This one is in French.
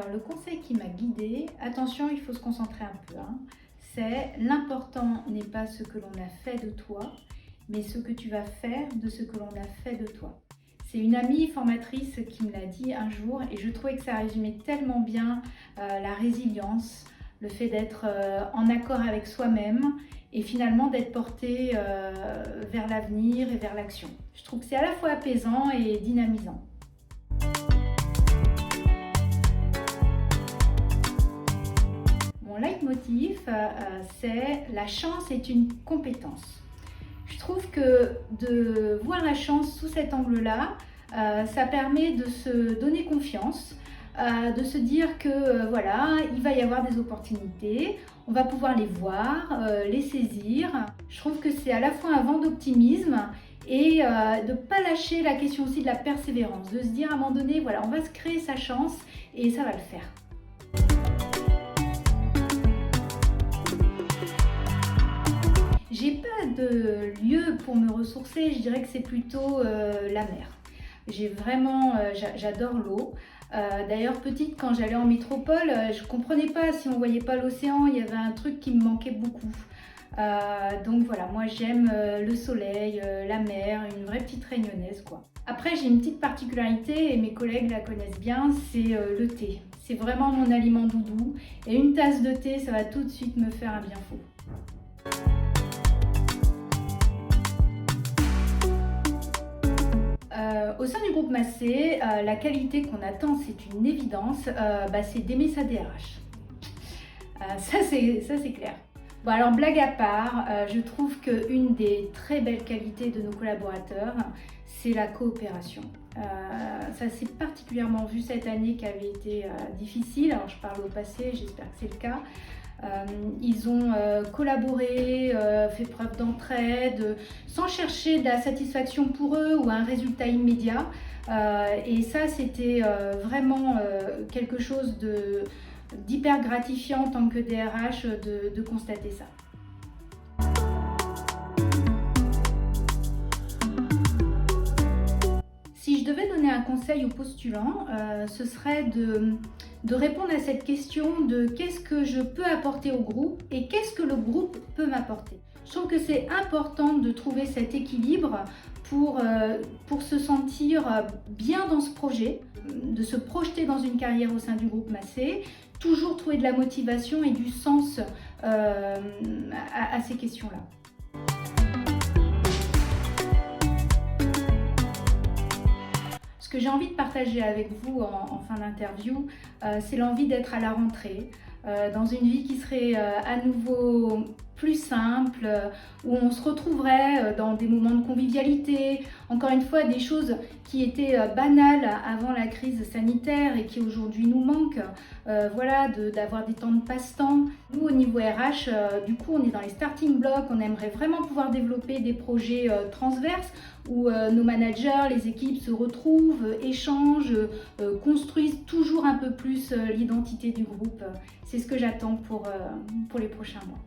Alors le conseil qui m'a guidée, attention, il faut se concentrer un peu, c'est l'important n'est pas ce que l'on a fait de toi, mais ce que tu vas faire de ce que l'on a fait de toi. C'est une amie formatrice qui me l'a dit un jour et je trouvais que ça résumait tellement bien la résilience, le fait d'être en accord avec soi-même et finalement d'être porté vers l'avenir et vers l'action. Je trouve que c'est à la fois apaisant et dynamisant. Mon leitmotiv, c'est « La chance est une compétence ». Je trouve que de voir la chance sous cet angle-là, ça permet de se donner confiance, de se dire que voilà, il va y avoir des opportunités, on va pouvoir les voir, les saisir. Je trouve que c'est à la fois un vent d'optimisme et de ne pas lâcher la question aussi de la persévérance, de se dire à un moment donné, voilà, on va se créer sa chance et ça va le faire. J'ai pas de lieu pour me ressourcer, je dirais que c'est plutôt la mer. J'adore l'eau. D'ailleurs, petite, quand j'allais en métropole, je comprenais pas si on voyait pas l'océan, il y avait un truc qui me manquait beaucoup. Donc voilà, moi j'aime le soleil, la mer, une vraie petite réunionnaise quoi. Après, j'ai une petite particularité et mes collègues la connaissent bien, c'est le thé. C'est vraiment mon aliment doudou et une tasse de thé, ça va tout de suite me faire un bien fou. Au sein du groupe Massé, la qualité qu'on attend, c'est une évidence, c'est d'aimer sa DRH. Ça c'est clair. Bon alors blague à part, je trouve qu'une des très belles qualités de nos collaborateurs, c'est la coopération. Ça s'est particulièrement vu cette année qui avait été difficile, alors je parle au passé, j'espère que c'est le cas. Ils ont collaboré, fait preuve d'entraide, sans chercher de la satisfaction pour eux ou un résultat immédiat. Et ça, c'était vraiment quelque chose d'hyper gratifiant en tant que DRH de constater ça. Si je devais donner un conseil aux postulants, ce serait de répondre à cette question de qu'est-ce que je peux apporter au groupe et qu'est-ce que le groupe peut m'apporter. Je trouve que c'est important de trouver cet équilibre pour se sentir bien dans ce projet, de se projeter dans une carrière au sein du groupe Massé, toujours trouver de la motivation et du sens à ces questions-là. Ce que j'ai envie de partager avec vous en fin d'interview, c'est l'envie d'être à la rentrée, dans une vie qui serait à nouveau plus simple, où on se retrouverait dans des moments de convivialité, encore une fois des choses qui étaient banales avant la crise sanitaire et qui aujourd'hui nous manquent, d'avoir des temps de passe-temps. Nous au niveau RH, du coup on est dans les starting blocks, on aimerait vraiment pouvoir développer des projets transverses où nos managers, les équipes se retrouvent, échangent, construisent toujours un peu plus l'identité du groupe. C'est ce que j'attends pour les prochains mois.